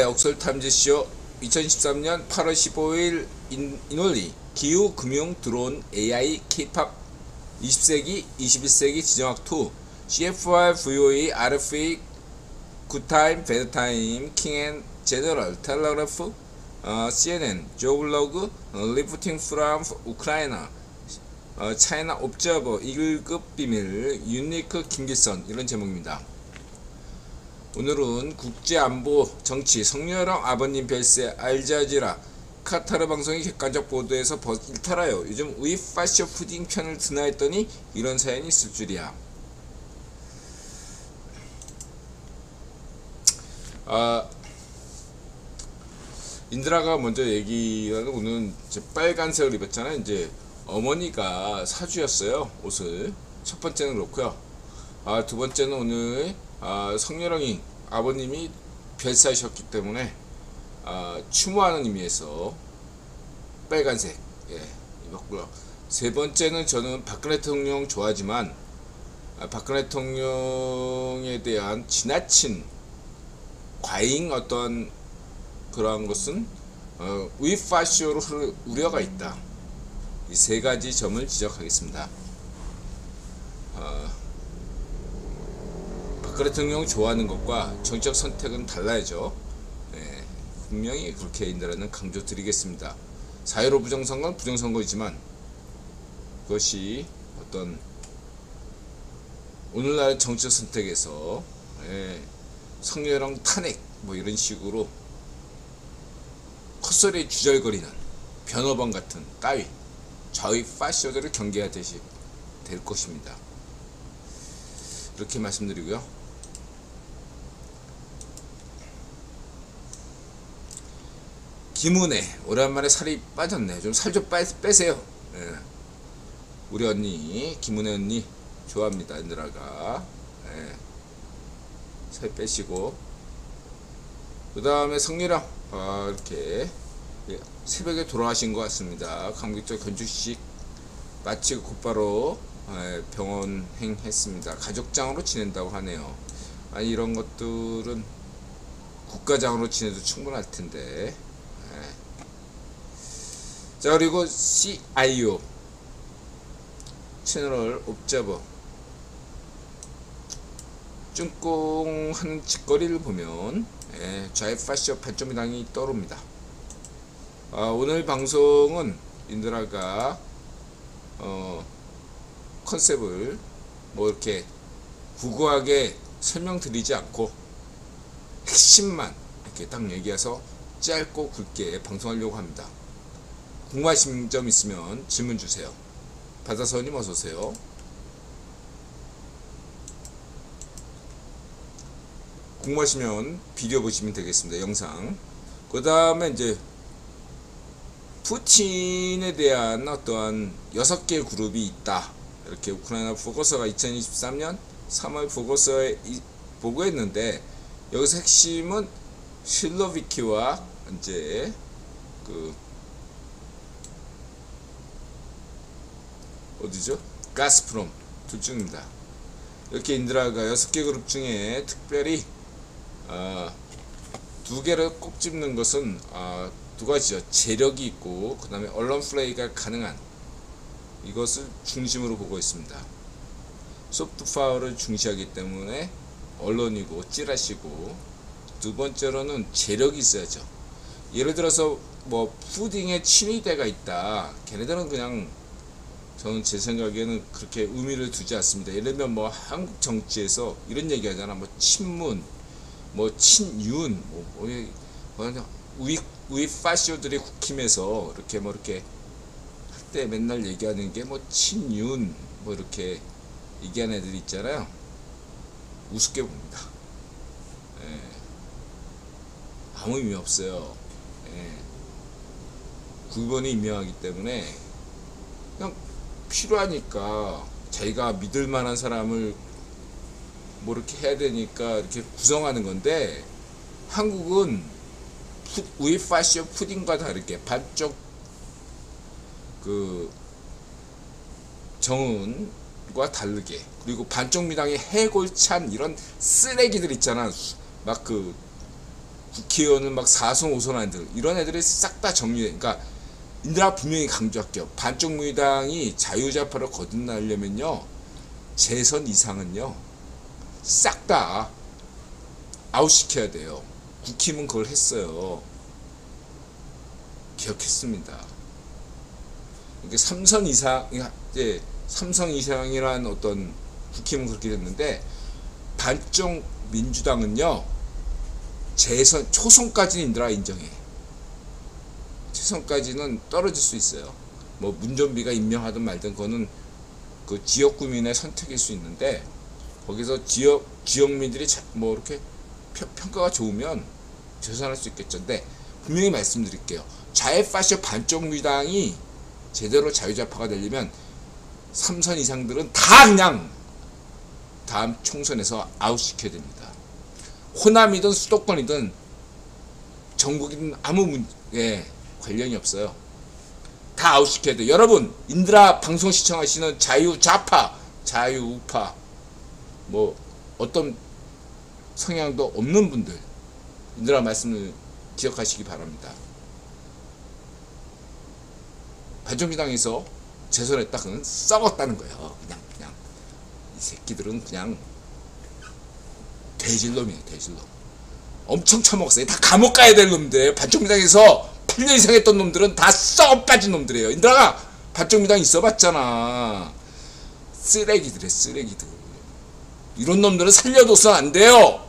옥설탐지쇼 2013년 8월 15일 인원리 기후, 금융, 드론, AI, K-팝 20세기, 21세기 지정학 2 CFR, VOE, RFA, 굿타임, 배드타임, 킹앤 제너럴, 텔레그래프, CNN, 조블로그, 리프팅 프람 우크라이나, 차이나 옵저버, 1급 비밀, 유니크 김기선 이런 제목입니다. 오늘은 국제안보 정치 성렬형 아버님 별세 알자지라 카타르 방송의 객관적 보도에서 일탈하여 요즘 우이 파쇼 푸딩 편을 드나 했더니 이런 사연이 있을 줄이야. 인드라가 먼저 얘기하는 오늘 빨간색을 입었잖아요. 이제 어머니가 사주였어요, 옷을. 첫 번째는 그렇고요. 두 번째는 오늘 성렬형이 아버님이 별사이셨기 때문에 추모하는 의미에서 빨간색 입었고요. 세 번째는 저는 박근혜 대통령 좋아하지만 박근혜 대통령에 대한 지나친 과잉 어떤 그러한 것은 우이파쇼로 우려가 있다. 이 세 가지 점을 지적하겠습니다. 박근혜 대통령 좋아하는 것과 정치적 선택은 달라야죠. 분명히 그렇게 인들라는 강조드리겠습니다. 4.15 부정선거는 부정선거이지만 그것이 어떤 오늘날 정치적 선택에서 성렬형 탄핵 뭐 이런 식으로 헛소리에 주절거리는 변호범 같은 따위 저희 파쇼들을 경계하듯이 될 것입니다. 이렇게 말씀드리고요. 김은혜 오랜만에 살이 빠졌네. 좀 살 좀 빼세요. 우리 언니 김은혜 언니 좋아합니다. 인드라가 살 빼시고 그 다음에 성렬형 이렇게 새벽에 돌아가신 것 같습니다. 감기적 견주식 마치고 곧바로 병원행 했습니다. 가족장으로 지낸다고 하네요. 이런 것들은 국가장으로 지내도 충분할 텐데. 자, 그리고 CIO 채널 옵저버 쭝꽁하는 짓거리를 보면 좌이파쇼 반쪽미당이 떠오릅니다. 오늘 방송은 인드라가 컨셉을 뭐 이렇게 구구하게 설명드리지 않고 핵심만 이렇게 딱 얘기해서 짧고 굵게 방송하려고 합니다. 궁금하신 점 있으면 질문 주세요. 바다서님 어서오세요. 궁금하시면 비디오 보시면 되겠습니다. 영상. 그 다음에 이제 푸틴에 대한 어떠한 6개 그룹이 있다. 이렇게 우크라이나 보고서가 2023년 3월 보고서에 보고했는데 여기서 핵심은 실로비키와 이제 어디죠? 가스프롬 둘 중입니다. 이렇게 인드라가 6개 그룹 중에 특별히 2개를 꼭 집는 것은 두 가지죠. 재력이 있고 그 다음에 언론 플레이가 가능한 이것을 중심으로 보고 있습니다. 소프트 파워를 중시하기 때문에 언론이고 찌라시고 두 번째로는 재력이 있어야죠. 예를 들어서 뭐 푸딩에 친위대가 있다. 걔네들은 그냥 저는 제 생각에는 그렇게 의미를 두지 않습니다. 예를 들면 뭐 한국 정치에서 이런 얘기 하잖아. 뭐 친문, 뭐 친윤, 우이 파쇼들이 국힘에서 이렇게 뭐 이렇게 할 때 맨날 얘기하는 게 뭐 친윤 뭐 이렇게 얘기하는 애들이 있잖아요. 우습게 봅니다. 아무 의미 없어요. 구분이 임명하기 때문에 그냥 필요하니까 자기가 믿을 만한 사람을 뭐 이렇게 해야 되니까 이렇게 구성하는 건데 한국은 우이파쇼 푸딩과 다르게 반쪽 정은과 다르게 그리고 반쪽 미당의 해골찬 이런 쓰레기들 있잖아. 막 국회의원은 막 4선 5선 애들 이런 애들이 싹 다 정리해. 그러니까 인드라가 분명히 강조할게요. 반쪽무의당이 자유좌파를 거듭나려면요 재선 이상은요 싹 다 아웃시켜야 돼요. 국힘은 그걸 했어요. 기억했습니다. 이게 3선 이상, 이제 3선 이상이란 어떤 국힘은 그렇게 됐는데 반쪽 민주당은요 재선 초선까지는 인드라가 인정해. 최선까지는 떨어질 수 있어요. 뭐 문전비가 임명하든 말든 그거는 그 지역 구민의 선택일 수 있는데 거기서 지역민들이 뭐 이렇게 평가가 좋으면 재선할 수 있겠죠. 근데 분명히 말씀드릴게요. 좌파쇼 반쪽 무당이 제대로 자유좌파가 되려면 3선 이상들은 다 그냥 다음 총선에서 아웃시켜야 됩니다. 호남이든 수도권이든 전국이든 아무 문제에 관련이 없어요. 다 아웃시켜야 돼요. 여러분 인드라 방송 시청하시는 자유좌파, 자유우파 뭐 어떤 성향도 없는 분들 인드라 말씀을 기억하시기 바랍니다. 반정비당에서 재선했다 그는 썩었다는 거예요. 그냥 이 새끼들은 그냥 돼질놈이에요. 돼질놈. 엄청 처먹었어요. 다 감옥 가야 될 놈들. 반정비당에서 8년 이상 했던 놈들은 다 썩어 빠진 놈들이에요. 인드라가 반정비당 있어봤잖아. 쓰레기들이에요. 쓰레기들. 이런 놈들은 살려둬서 안 돼요.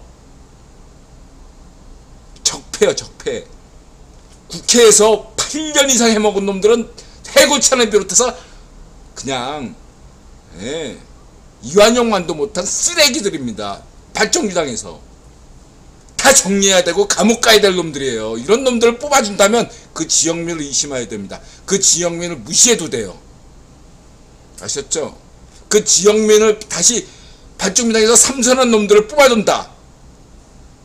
적폐요. 적폐. 국회에서 8년 이상 해먹은 놈들은 해고찬을 비롯해서 그냥 이완용만도 못한 쓰레기들입니다. 반정비당에서 다 정리해야 되고 감옥 가야 될 놈들이에요. 이런 놈들을 뽑아준다면 그 지역민을 의심해야 됩니다. 그 지역민을 무시해도 돼요. 아셨죠? 그 지역민을 다시 반정비당에서 삼선한 놈들을 뽑아준다.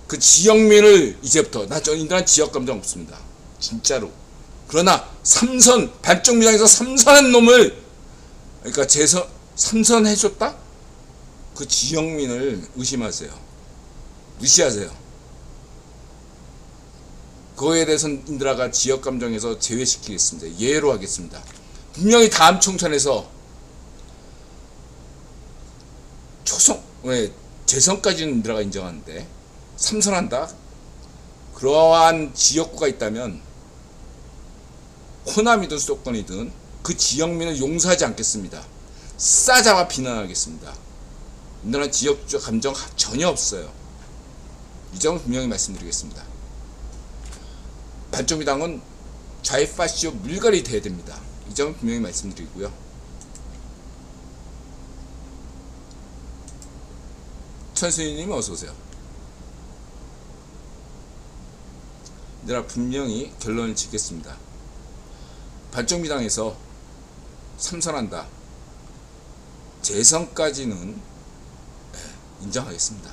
그 지역민을 이제부터 인드라는 지역감정 없습니다. 진짜로. 그러나 삼선 반정비당에서 삼선한 놈을 그러니까 삼선 해줬다? 그 지역민을 의심하세요. 무시하세요. 그거에 대해서는 인드라가 지역감정에서 제외시키겠습니다. 예외로 하겠습니다. 분명히 다음 총선에서 재선까지는 인드라가 인정하는데 삼선한다? 그러한 지역구가 있다면 호남이든 수도권이든 그 지역민을 용서하지 않겠습니다. 싸잡아 비난하겠습니다. 인드라는 지역적 감정 전혀 없어요. 이 점을 분명히 말씀드리겠습니다. 반정비당은 좌파쇼 물갈이 돼야 됩니다. 이 점을 분명히 말씀드리고요. 천수희님 어서오세요. 인드라 분명히 결론을 짓겠습니다. 반정비당에서 삼선한다. 재선까지는 인정하겠습니다.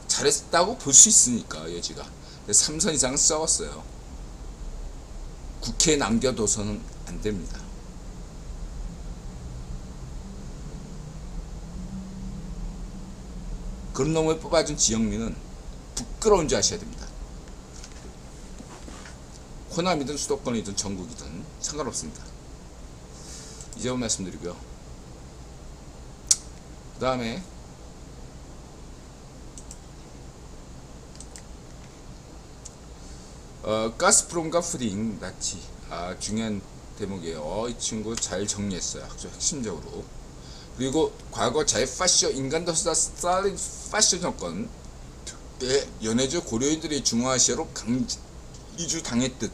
잘했다고 볼 수 있으니까 여지가. 3선 이상은 썩었어요. 국회에 남겨둬서는 안 됩니다. 그런 놈을 뽑아준 지역민은 부끄러운 줄 아셔야 됩니다. 호남이든 수도권이든 전국이든 상관없습니다. 이 점을 말씀드리고요. 그 다음에 가스프롬과 푸딩 나치 중요한 대목이에요. 이 친구 잘 정리했어요. 아주 핵심적으로. 그리고 과거 자유파쇼 인간도수다 스탈린 파쇼 정권 때 연해주 고려인들이 중앙아시아로 강이주 당했듯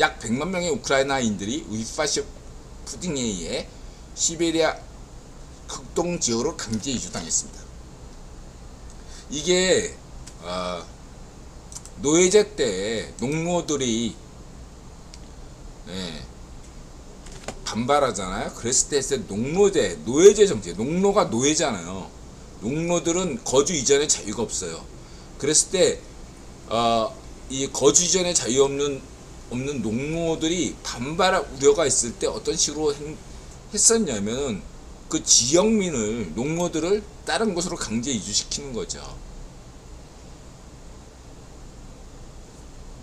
약 100만 명의 우크라이나인들이 위파쇼 푸딩에 의해 시베리아 극동 지역으로 강제 이주당했습니다. 이게 노예제 때 농노들이 반발하잖아요. 그랬을 때 노예제 정책, 농노가 노예잖아요. 농노들은 거주 이전에 자유가 없어요. 그랬을 때 이 거주 이전에 자유 없는 농노들이 반발할 우려가 있을 때 어떤 식으로 했었냐면 그 지역민을 농노들을 다른 곳으로 강제 이주시키는 거죠.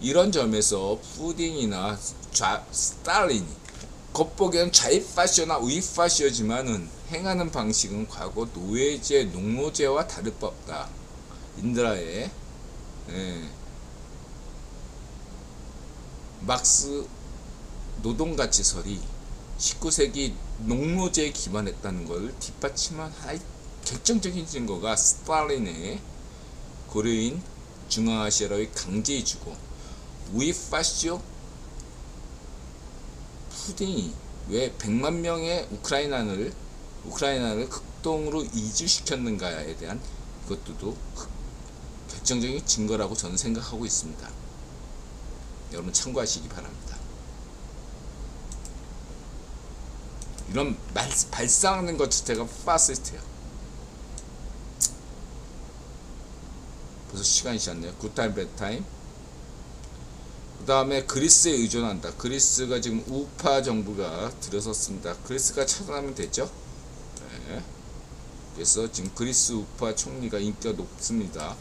이런 점에서 푸딩이나 스탈린이 겉보기엔 좌익파시오나 우익파시오지만은 행하는 방식은 과거 노예제, 농노제와 다를 바 없다. 인드라의 막스 노동가치설이 19세기 농노제에 기반했다는 걸 뒷받침한 하나의 결정적인 증거가 스탈린의 고려인 중앙아시아로의 강제이주고 우익파시오 푸딩이 왜 100만 명의 우크라이나를 극동으로 이주시켰는가에 대한 그것도 결정적인 증거라고 저는 생각하고 있습니다. 여러분 참고하시기 바랍니다. 이런 발상하는 것 자체가 파시스트예요. 벌써 시간이 지났네요. 굿타임 배타임. 그 다음에 그리스에 의존한다. 그리스가 지금 우파 정부가 들어섰습니다. 그리스가 차단하면 되죠. 네. 그래서 지금 그리스 우파 총리가 인기가 높습니다.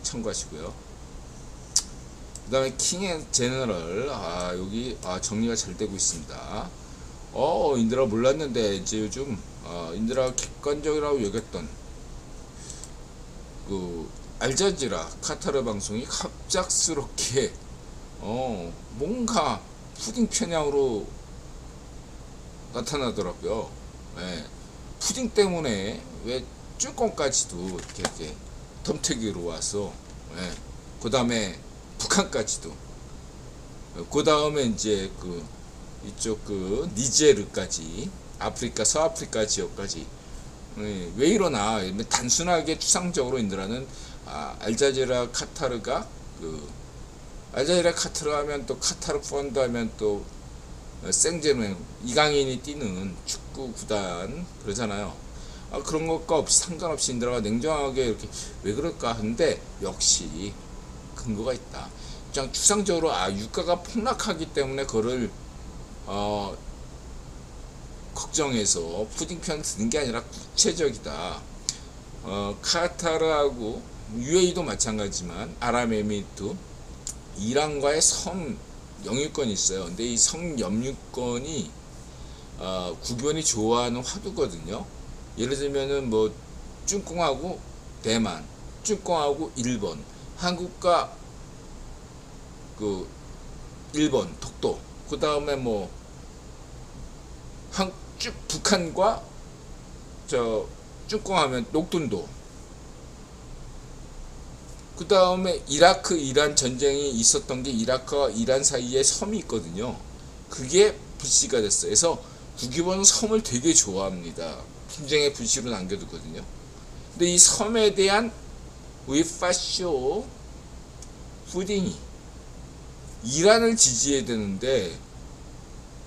참고하시고요. 그 다음에 킹 제너럴. 여기 정리가 잘 되고 있습니다. 인드라 몰랐는데 이제 요즘 인드라가 객관적이라고 여겼던 그 알자지라 카타르 방송이 갑작스럽게 뭔가 푸딩 편향으로 나타나더라고요. 네. 푸딩 때문에 왜 쭈꽁까지도 이렇게 덤태기로 와서 그 다음에 북한까지도 그 다음에 이제 이쪽 니제르까지 아프리카 서아프리카 지역까지 왜 이러나 단순하게 추상적으로 인드라는 알자지라 카타르가 알자지라 카타르 하면 또 카타르 펀드 하면 또 생제르맹 이강인이 뛰는 축구 구단 그러잖아요. 그런 것과 없이 상관없이 인드라가 냉정하게 이렇게 왜 그럴까 하는데 역시 근거가 있다. 그냥 추상적으로 유가가 폭락하기 때문에 그거를 걱정해서 푸딩 편 드는 게 아니라 구체적이다. 카타르하고 UAE도 마찬가지지만 아랍에미리트 이란과의 섬 영유권이 있어요. 근데 이 섬 영유권이 국변이 좋아하는 화두거든요. 예를 들면은 쭈꽁하고 대만, 쭈꽁하고 일본, 한국과 일본 독도, 그 다음에 북한과 쭈꽁하면 녹둔도, 그 다음에 이라크 이란 전쟁이 있었던 게 이라크와 이란 사이에 섬이 있거든요. 그게 불씨가 됐어요. 그래서 국유본은 섬을 되게 좋아합니다. 분쟁의 불씨로 남겨두거든요. 근데 이 섬에 대한 우익파시오 푸딩이 이란을 지지해야 되는데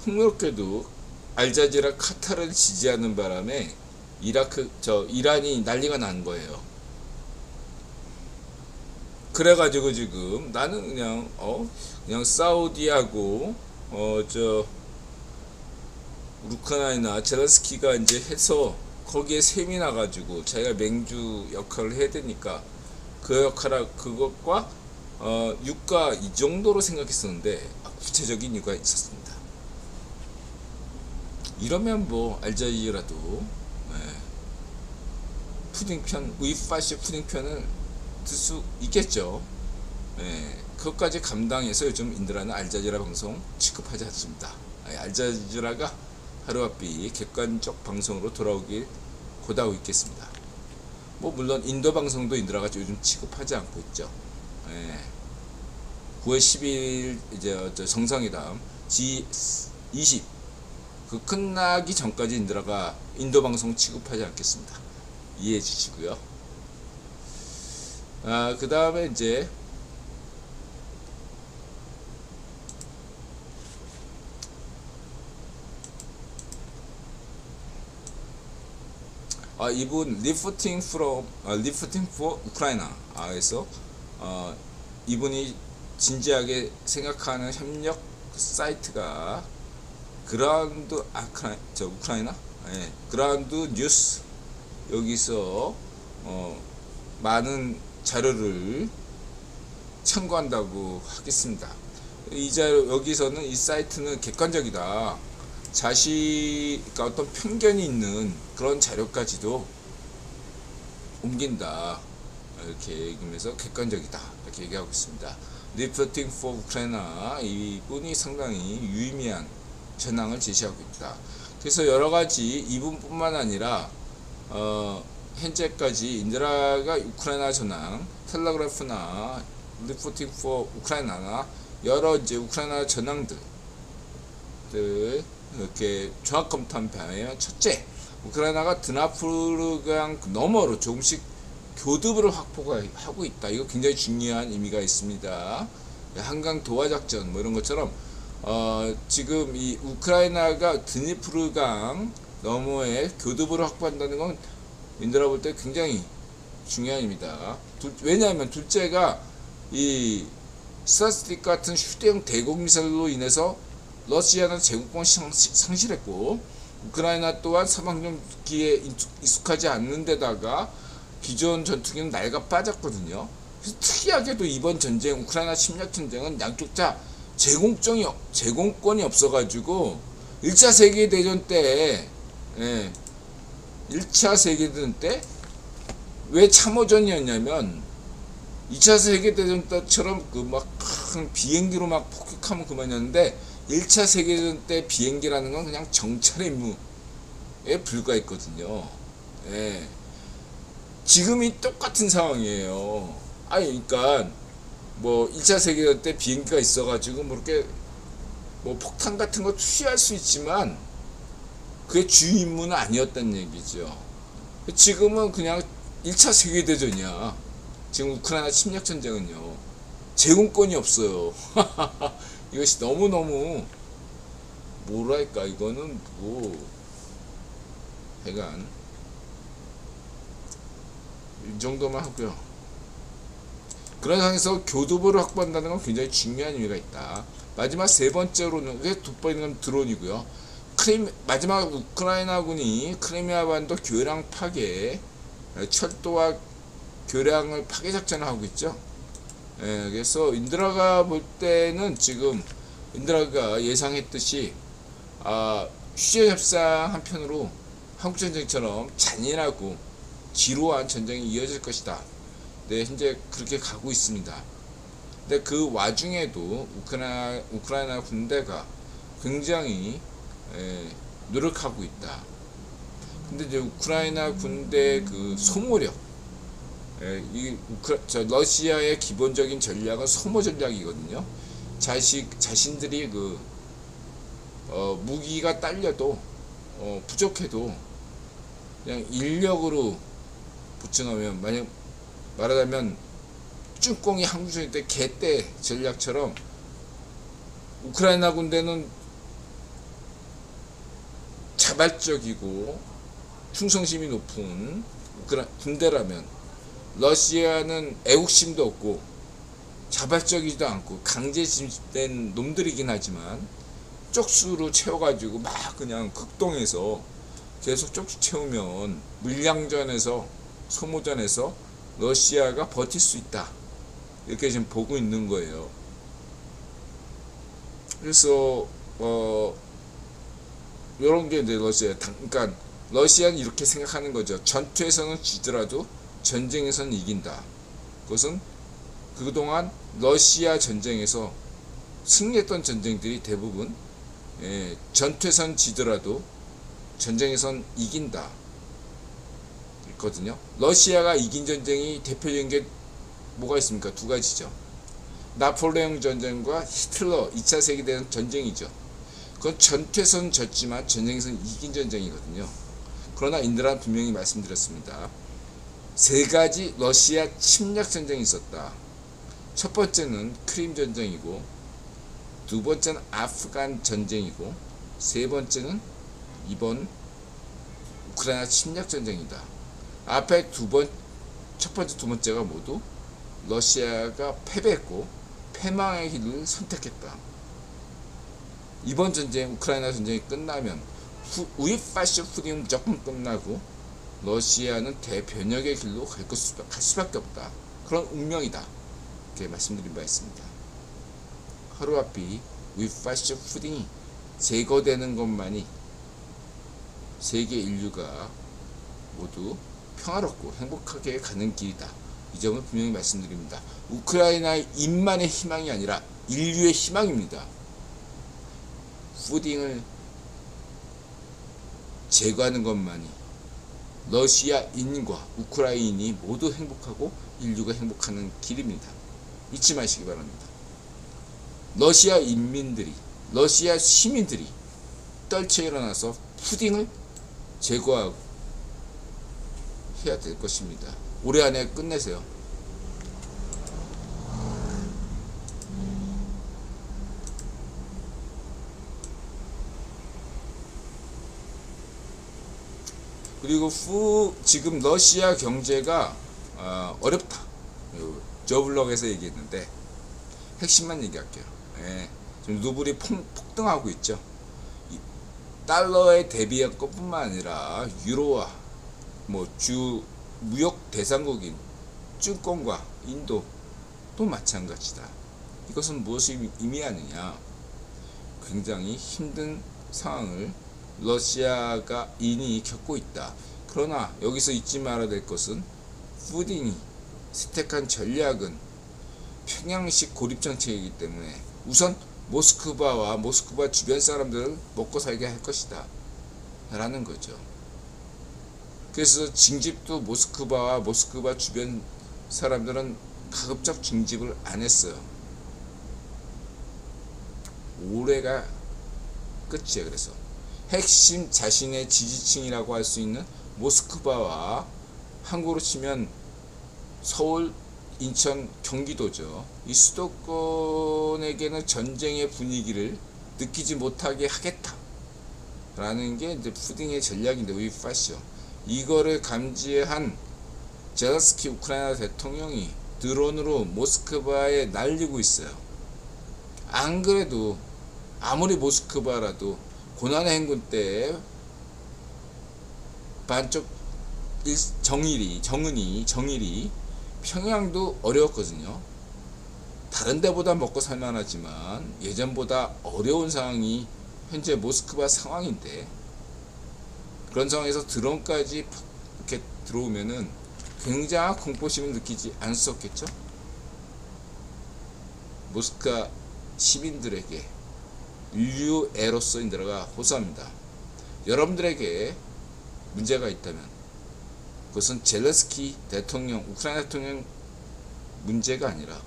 흥미롭게도 알자지라 카타르를 지지하는 바람에 이란이 난리가 난 거예요. 그래가지고 지금 나는 그냥 사우디하고 우크라이나 젤렌스키가 이제 해서 거기에 셈이 나가지고 자기가 맹주 역할을 해야 되니까 그것과 유가 이 정도로 생각했었는데 구체적인 이유가 있었습니다. 이러면 알자지라도 푸딩편 우익파시오 푸딩편을 들 수 있겠죠. 그것까지 감당해서 요즘 인드라는 알자지라 방송 취급하지 않습니다. 알자지라가 하루아비 객관적 방송으로 돌아오길 고대하고 있겠습니다. 물론 인도 방송도 인드라가 요즘 취급하지 않고 있죠. 9월 12일 이제 정상회담 G20 끝나기 전까지 인드라가 인도 방송 취급하지 않겠습니다. 이해해 주시고요. 그 다음에 이제 이분 리프팅 for 우크라이나 그래서 이분이 진지하게 생각하는 협력 사이트가 그라운드 우크라이나 그라운드 뉴스 여기서 많은 자료를 참고한다고 하겠습니다. 여기서는 이 사이트는 객관적이다. 그러니까 어떤 편견이 있는 그런 자료까지도 옮긴다. 이렇게 얘기하면서 객관적이다. 이렇게 얘기하고 있습니다. Reporting for Ukraine, 이분이 상당히 유의미한 전황을 제시하고 있다. 그래서 여러가지 이분뿐만 아니라 현재까지 인드라가 우크라이나 전황, 텔레그래프나 Reporting for Ukraine나 여러 이제 우크라이나 전황들 이렇게 종합 검토한 바에 첫째, 우크라이나가 드나프르강 너머로 조금씩 교두부를 확보하고 있다. 이거 굉장히 중요한 의미가 있습니다. 한강 도하 작전 뭐 이런 것처럼 지금 이 우크라이나가 드니프르강 너머에 교두부를 확보한다는 건 인드라 볼 때 굉장히 중요한 의미다. 왜냐하면 둘째가 이 스타스틱 같은 휴대용 대공 미사일로 인해서 러시아는 제국권 상실했고 우크라이나 또한 사방전기에 익숙하지 않는 데다가 기존 전투기는 낡아 빠졌거든요. 그래서 특이하게도 이번 전쟁, 우크라이나 침략 전쟁은 양쪽 다 제공권이 없어가지고 1차 세계대전 때 1차 세계대전 때 왜 참호전이었냐면 2차 세계대전 때처럼 그 막 비행기로 막 폭격하면 그만이었는데 1차 세계대전 때 비행기라는 건 그냥 정찰의 임무에 불과했거든요. 예. 지금이 똑같은 상황이에요. 그러니까 뭐 1차 세계대전 때 비행기가 있어가지고 뭐 이렇게 뭐 폭탄 같은 거 투시할 수 있지만 그게 주요 임무는 아니었다는 얘기죠. 지금은 그냥 1차 세계대전이야. 지금 우크라이나 침략 전쟁은요. 제공권이 없어요. 이것이 너무너무 뭐랄까 이거는 뭐 하여간 이 정도만 하고요. 그런 상황에서 교두보를 확보한다는 건 굉장히 중요한 의미가 있다. 마지막 세 번째로는 돋보이는 드론이고요. 마지막 우크라이나군이 크리미아 반도 교량 파괴, 철도와 교량을 파괴 작전을 하고 있죠. 그래서 인드라가 볼 때는 지금 인드라가 예상했듯이 휴전 협상 한편으로 한국 전쟁처럼 잔인하고 지루한 전쟁이 이어질 것이다. 네, 현재 그렇게 가고 있습니다. 근데 그 와중에도 우크라이나 군대가 굉장히 노력하고 있다. 근데 이제 우크라이나 군대 그 소모력, 러시아의 기본적인 전략은 소모 전략이거든요. 자신들이 그 무기가 딸려도 부족해도 그냥 인력으로 붙여놓으면, 만약 말하자면 쭈꽁이 한국전쟁 때 개떼 전략처럼 우크라이나 군대는 자발적이고 충성심이 높은 군대라면 러시아는 애국심도 없고 자발적이지도 않고 강제 진입된 놈들이긴 하지만 쪽수로 채워가지고 막 그냥 극동해서 계속 쪽수 채우면 물량전에서 소모전에서 러시아가 버틸 수 있다, 이렇게 지금 보고 있는 거예요. 그래서 요런 게 이제 그러니까 러시아는 이렇게 생각하는 거죠. 전투에서는 지더라도 전쟁에서는 이긴다. 그것은 그동안 러시아 전쟁에서 승리했던 전쟁들이 대부분 전투에선 지더라도 전쟁에선 이긴다 있거든요. 러시아가 이긴 전쟁이 대표적인 게 뭐가 있습니까? 두 가지죠. 나폴레옹 전쟁과 히틀러 2차 세계대전 전쟁이죠. 그건 전투에서는 졌지만 전쟁에서는 이긴 전쟁이거든요. 그러나 인드라는 분명히 말씀드렸습니다. 세 가지 러시아 침략 전쟁이 있었다. 첫 번째는 크림 전쟁이고, 두 번째는 아프간 전쟁이고, 세 번째는 이번 우크라이나 침략 전쟁이다. 앞에 첫 번째, 두 번째가 모두 러시아가 패배했고 패망의 길을 선택했다. 이번 전쟁, 우크라이나 전쟁이 끝나면 우이파시프리 무조건 끝나고 러시아는 대변혁의 길로 갈 수밖에 없다. 그런 운명이다. 이렇게 말씀드린 바 있습니다. 하루아피 위파쇼 푸딩이 제거되는 것만이 세계 인류가 모두 평화롭고 행복하게 가는 길이다. 이 점을 분명히 말씀드립니다. 우크라이나의 인만의 희망이 아니라 인류의 희망입니다. 푸딩을 제거하는 것만이 러시아인과 우크라이나인이 모두 행복하고 인류가 행복하는 길입니다. 잊지 마시기 바랍니다. 러시아 인민들이, 러시아 시민들이 떨쳐 일어나서 푸딩을 제거하고 해야 될 것입니다. 올해 안에 끝내세요. 그리고 지금 러시아 경제가 어렵다. 저블럭에서 얘기했는데 핵심만 얘기할게요. 예, 지금 루블이 폭등하고 있죠. 달러에 대비할 것뿐만 아니라 유로와 주 무역 대상국인 중공과 인도도 마찬가지다. 이것은 무엇을 의미하느냐? 굉장히 힘든 상황을 러시아가 인이 겪고 있다. 그러나 여기서 잊지 말아야 될 것은 푸딩이 선택한 전략은 평양식 고립 정책이기 때문에 우선 모스크바와 모스크바 주변 사람들을 먹고 살게 할 것이다 라는 거죠. 그래서 징집도 모스크바와 모스크바 주변 사람들은 가급적 징집을 안 했어요. 올해가 끝이에요. 그래서 핵심 자신의 지지층이라고 할 수 있는 모스크바와 한국으로 치면 서울, 인천, 경기도죠. 이 수도권에게는 전쟁의 분위기를 느끼지 못하게 하겠다 라는 게 이제 푸딩의 전략인데, 위파쇼 이거를 감지한 젤렌스키 우크라이나 대통령이 드론으로 모스크바에 날리고 있어요. 안 그래도 아무리 모스크바라도 고난의 행군 때 반쪽 정일이 평양도 어려웠거든요. 다른 데보다 먹고 살만하지만 예전보다 어려운 상황이 현재 모스크바 상황인데, 그런 상황에서 드론까지 이렇게 들어오면은 굉장한 공포심을 느끼지 않을 수 없겠죠. 모스크바 시민들에게 인류애로서 인들어가 호소합니다. 여러분들에게 문제가 있다면 그것은 젤렌스키 대통령, 우크라이나 대통령 문제가 아니라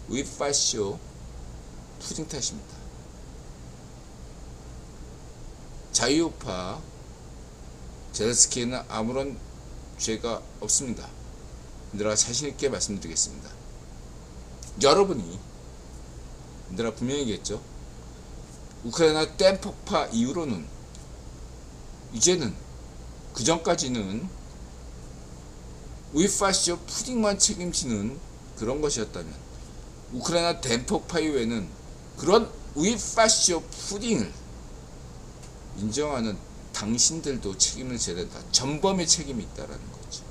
위파쇼 푸딩 탓입니다. 자유우파 젤렌스키에는 아무런 죄가 없습니다. 내가 자신있게 말씀드리겠습니다. 여러분이 내가 분명히 얘기했죠. 우크라이나 댐 폭파 이후로는 이제는 그 전까지는 위파쇼 푸딩만 책임지는 그런 것이었다면, 우크라이나 댐 폭파 이후에는 그런 위파쇼 푸딩을 인정하는 당신들도 책임을 져야 된다. 전범의 책임이 있다라는 거죠.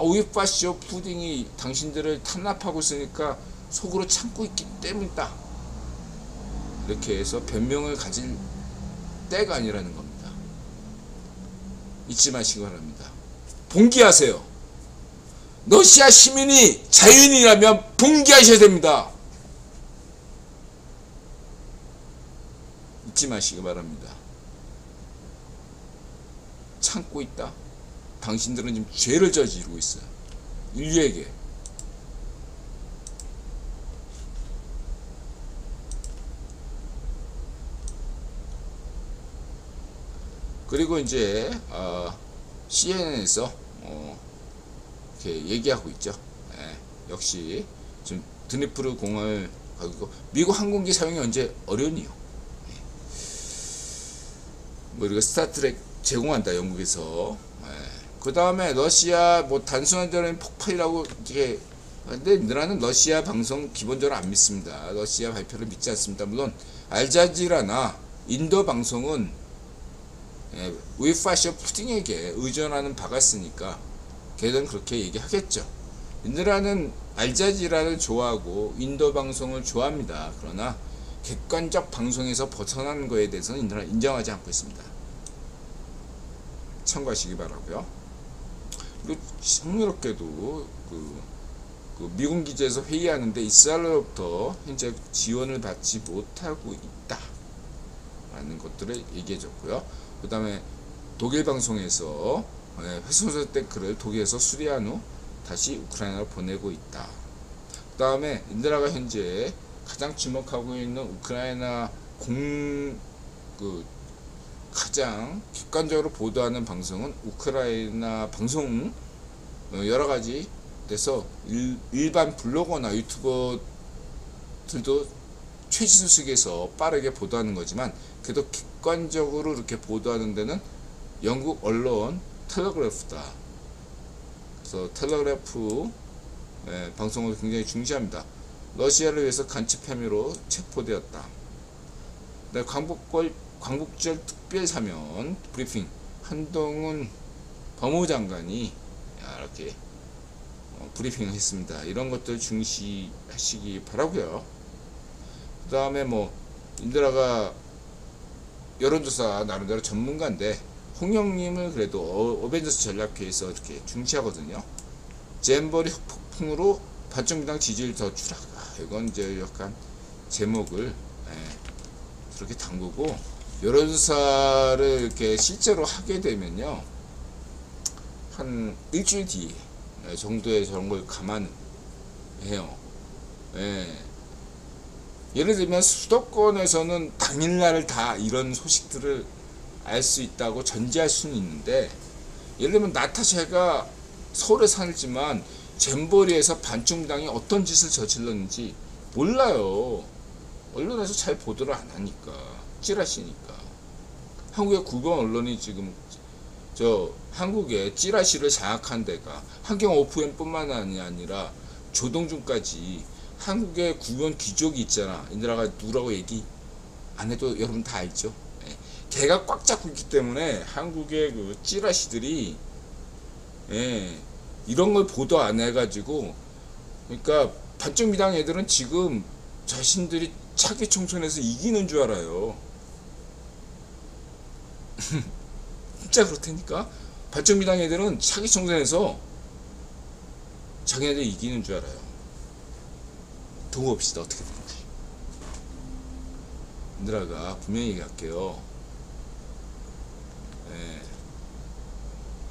위파쇼 푸딩이 당신들을 탄압하고 있으니까 속으로 참고 있기 때문이다. 이렇게 해서 변명을 가질 때가 아니라는 겁니다. 잊지 마시기 바랍니다. 봉기하세요. 러시아 시민이 자유인이라면 봉기하셔야 됩니다. 잊지 마시기 바랍니다. 참고 있다. 당신들은 지금 죄를 저지르고 있어요. 인류에게. 그리고 이제 CNN에서 이렇게 얘기하고 있죠. 역시 지금 드니프르 공항을 가고 미국 항공기 사용이 언제 어려우니요. 이거 스타트랙 제공한다, 영국에서. 그 다음에 러시아 단순한 폭발이라고 이게, 근데 나는 러시아 방송 기본적으로 안 믿습니다. 러시아 발표를 믿지 않습니다. 물론 알자지라나 인도 방송은 위파쇼 푸딩에게 의존하는 바가 있으니까 걔들은 그렇게 얘기하겠죠. 인도라는 알자지라를 좋아하고 인도 방송을 좋아합니다. 그러나 객관적 방송에서 벗어난 거에 대해서는 인도가 인정하지 않고 있습니다. 참고하시기 바라고요. 그리고 흥미롭게도 미군 기지에서 회의하는데 이스라엘로부터 현재 지원을 받지 못하고 있다 라는 것들을 얘기해줬고요. 그 다음에 독일 방송에서 훼손된 탱크를 독일에서 수리한 후 다시 우크라이나로 보내고 있다. 그 다음에 인드라가 현재 가장 주목하고 있는 우크라이나 가장 객관적으로 보도하는 방송은 우크라이나 방송 여러가지 돼서 일반 블로거나 유튜버들도 최신수식에서 빠르게 보도하는 거지만 그래도 객관적으로 이렇게 보도하는 데는 영국 언론 텔레그래프다. 그래서 텔레그래프 방송을 굉장히 중시합니다. 러시아를 위해서 간첩 혐의로 체포되었다. 광복절 특별사면 브리핑 한동훈 법무장관이 이렇게 브리핑을 했습니다. 이런 것들 중시하시기 바라고요. 그 다음에 인드라가 여론조사 나름대로 전문가인데 홍영님을 그래도 어벤져스 전략회에서 이렇게 중시하거든요. 잼버리 폭풍으로 반정당 지지율 더 추락. 이건 이제 약간 제목을 그렇게 담그고 여론조사를 이렇게 실제로 하게 되면요, 한 일주일 뒤 정도에 저런 걸 감안해요. 예를 들면 수도권에서는 당일날 다 이런 소식들을 알 수 있다고 전제할 수는 있는데, 예를 들면 나타샤가 서울에 살지만 잼버리에서 반중당이 어떤 짓을 저질렀는지 몰라요. 언론에서 잘 보도를 안 하니까, 찌라시니까. 한국의 구경 언론이 지금 한국의 찌라시를 장악한 데가 한경 오프엔뿐만 아니라 조동준까지 한국의 구경 귀족이 있잖아. 인드라가 누구라고 얘기 안 해도 여러분 다 알죠. 걔가 꽉 잡고 있기 때문에 한국의 그 찌라시들이 이런 걸 보도 안 해가지고, 그러니까 반쪽미당 애들은 지금 자신들이 차기 총선에서 이기는 줄 알아요. 진짜 그렇다니까. 반쪽미당 애들은 차기 총선에서 자기네들 이기는 줄 알아요. 돈 없이다 어떻게든지. 인드라가 분명히 얘기할게요.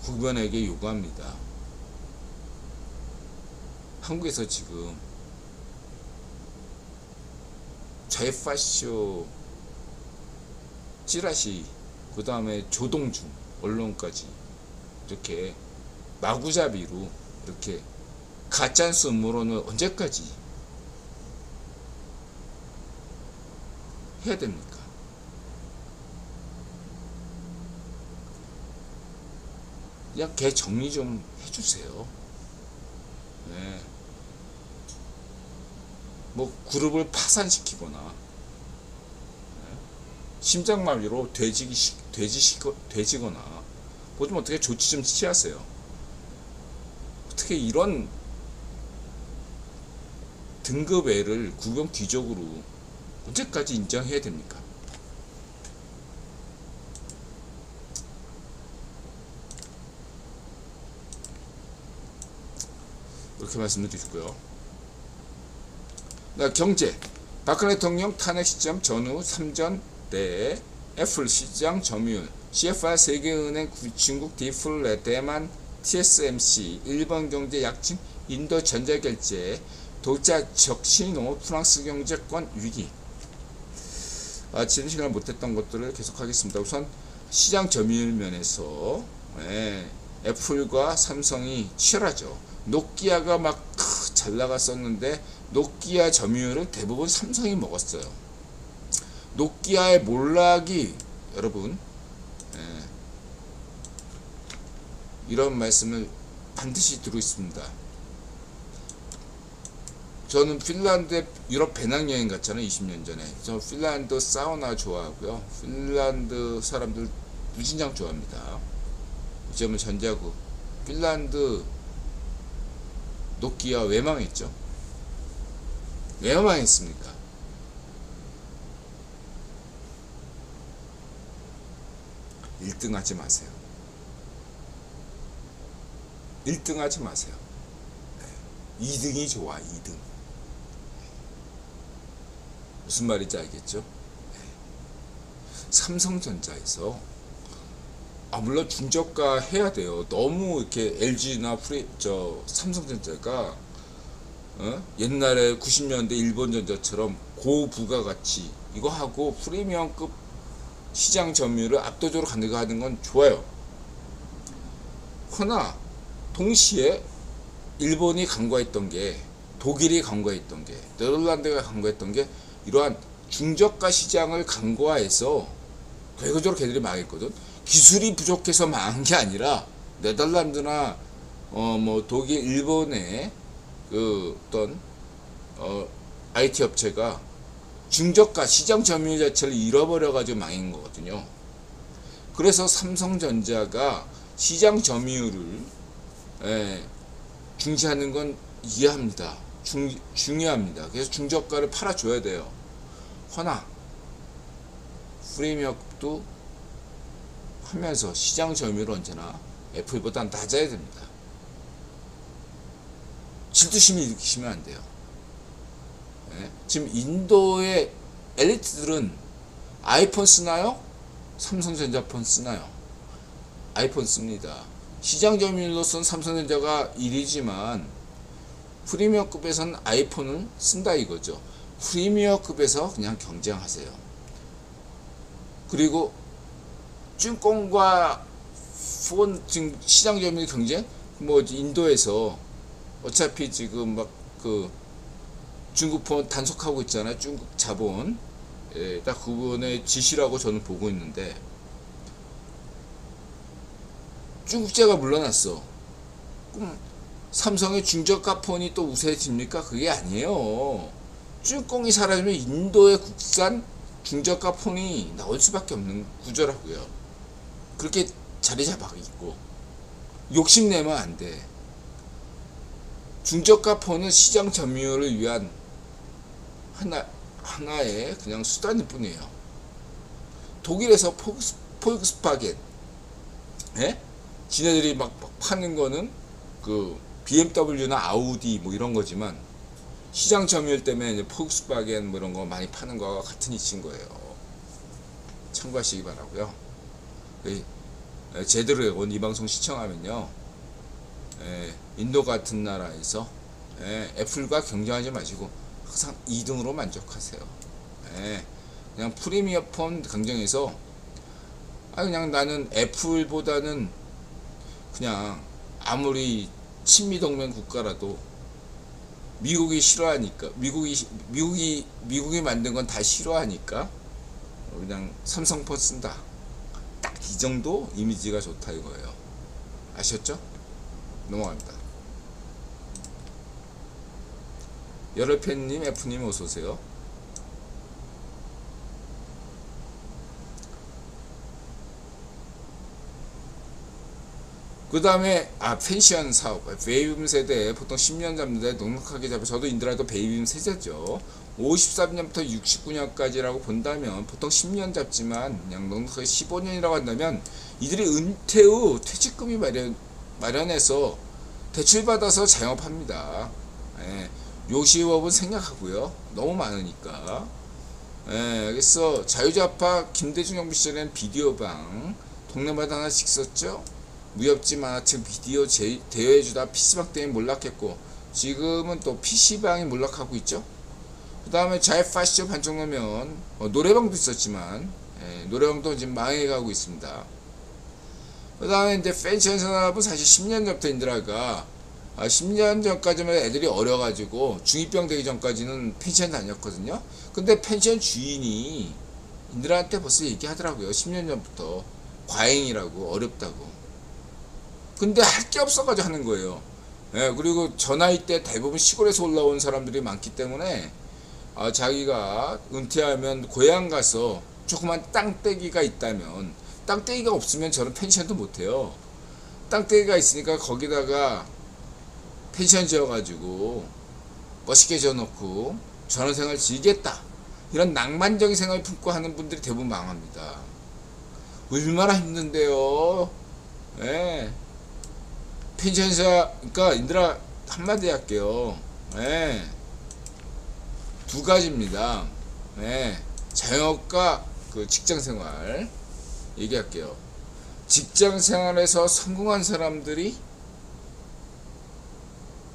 국민에게 요구합니다. 한국에서 지금 자유파쇼 찌라시, 그 다음에 조동준 언론까지 이렇게 마구잡이로 이렇게 가짜뉴스 음모론을 언제까지 해야 됩니까? 그냥 걔 정리 좀 해주세요. 그룹을 파산시키거나 심장마비로 돼지거나 좀 어떻게 조치 좀 취하세요. 어떻게 이런 등급 애를 구경 귀족으로 언제까지 인정해야 됩니까? 이렇게 말씀드리고요. 경제. 박근혜 대통령 탄핵 시점 전후 3전 내에 애플 시장 점유율, CFR 세계은행, 중국 디플레, 대만 TSMC, 일본경제 약진, 인도 전자결제, 독자 적신호, 프랑스 경제권 위기. 지난 시간에 못했던 것들을 계속하겠습니다. 우선 시장 점유율 면에서 애플과 삼성이 치열하죠. 노키아가 막 잘 나갔었는데 노키아 점유율을 대부분 삼성이 먹었어요. 노키아의 몰락이 여러분 이런 말씀을 반드시 드리고 있습니다. 저는 핀란드에 유럽 배낭여행 갔잖아요. 20년 전에. 저 핀란드 사우나 좋아하고요. 핀란드 사람들 무진장 좋아합니다. 이 점은 전제하고 핀란드 노키아 왜 망했죠? 왜 망했습니까? 1등 하지 마세요. 1등 하지 마세요. 2등이 좋아. 2등. 무슨 말인지 알겠죠? 삼성전자에서 물론 중저가 해야 돼요. 너무 이렇게 LG나 삼성전자가 옛날에 90년대 일본전자처럼 고부가가치 이거 하고 프리미엄급 시장 점유율을 압도적으로 가져가는 건 좋아요. 그러나 동시에 일본이 강과했던 게, 독일이 강과했던 게, 네덜란드가 강과했던 게 이러한 중저가 시장을 강과해서 결과적으로 걔들이 망했거든. 기술이 부족해서 망한 게 아니라 네덜란드나 독일, 일본의 그 어떤 IT 업체가 중저가 시장 점유율 자체를 잃어버려 가지고 망한 거거든요. 그래서 삼성전자가 시장 점유율을 중시하는 건 이해합니다. 중요합니다. 그래서 중저가를 팔아줘야 돼요. 허나 프리미엄급도 하면서 시장 점유율은 언제나 애플보다 낮아야 됩니다. 질투심이 일으키시면 안 돼요. 지금 인도의 엘리트들은 아이폰 쓰나요? 삼성전자 폰 쓰나요? 아이폰 씁니다. 시장 점유율로서는 삼성전자가 1위지만 프리미엄급에서는 아이폰을 쓴다 이거죠. 프리미엄급에서 그냥 경쟁하세요. 그리고 쭈꽁과 폰 지금 시장 점유율 경쟁 인도에서 어차피 지금 막 중국 폰 단속하고 있잖아요. 중국 자본 딱 그분의 지시라고 저는 보고 있는데 중국제가 물러났어. 그럼 삼성의 중저가 폰이 또 우세해집니까? 그게 아니에요. 쭈꽁이 사라지면 인도의 국산 중저가 폰이 나올 수밖에 없는 구조라고요. 그렇게 자리 잡아 있고 욕심내면 안 돼. 중저가 폰은 시장 점유율을 위한 하나의 그냥 수단일 뿐이에요. 독일에서 폴크스바겐 지네들이 막 파는 거는 그 BMW나 아우디 이런 거지만 시장 점유율 때문에 이제 폴크스바겐 이런 거 많이 파는 거와 같은 이치인 거예요. 참고하시기 바라고요. 제대로 온 이 방송 시청하면요, 인도 같은 나라에서 애플과 경쟁하지 마시고 항상 2등으로 만족하세요. 그냥 프리미엄 폰 경쟁에서 그냥 나는 애플보다는 그냥 아무리 친미동맹 국가라도 미국이 싫어하니까 미국이 만든 건 다 싫어하니까 그냥 삼성폰 쓴다. 딱 이 정도 이미지가 좋다 이거예요. 아셨죠? 넘어갑니다. 여러팬님, F님 어서오세요. 그 다음에 펜션 사업, 베이비붐 세대에 보통 10년 잡는데 넉넉하게 잡혀, 저도 인드라도 베이비붐 세대죠. 53년부터 69년까지라고 본다면 보통 10년 잡지만 그냥 넉넉하게 15년이라고 한다면 이들이 은퇴 후 퇴직금이 마련해서 대출받아서 자영업합니다. 요시업은 생략하고요. 너무 많으니까. 그래서 자유좌파 김대중 정부 시절에는 비디오방 동네마다 하나씩 썼죠. 무협지 만화책 비디오 대여해주다 PC방 때문에 몰락했고 지금은 또 PC방이 몰락하고 있죠. 그 다음에 자유파시즘 반쪽 놓으면 노래방도 있었지만 노래방도 지금 망해가고 있습니다. 그 다음에 이제 펜션 산업은 사실 10년 전부터 인드라가 10년 전까지만 애들이 어려가지고 중2병 되기 전까지는 펜션 다녔거든요. 근데 펜션 주인이 인드라한테 벌써 얘기하더라고요. 10년 전부터 과잉이라고, 어렵다고. 근데 할 게 없어가지고 하는 거예요. 그리고 저 나이 때 대부분 시골에서 올라온 사람들이 많기 때문에 자기가 은퇴하면 고향 가서 조그만 땅떼기가 있다면, 땅떼기가 없으면 저는 펜션도 못해요. 땅떼기가 있으니까 거기다가 펜션 지어가지고 멋있게 지어놓고 전원생활 즐기겠다, 이런 낭만적인 생각을 품고 하는 분들이 대부분 망합니다. 얼마나 힘든데요. 예. 펜션사, 그러니까 인들아 한마디 할게요. 예. 두 가지입니다. 예. 자영업과 그 직장생활 얘기할게요. 직장생활에서 성공한 사람들이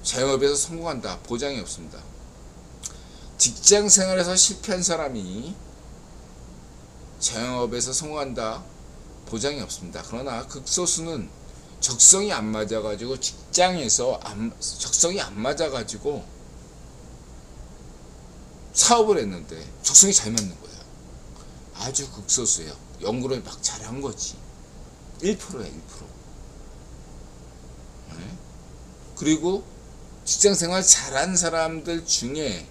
자영업에서 성공한다, 보장이 없습니다. 직장생활에서 실패한 사람이 자영업에서 성공한다, 보장이 없습니다. 그러나 극소수는 적성이 안 맞아가지고 직장에서 적성이 안 맞아가지고 사업을 했는데 적성이 잘 맞는 거예요. 아주 극소수예요. 연구를 막 잘한 거지. 1%야 1%. 네? 그리고 직장생활 잘한 사람들 중에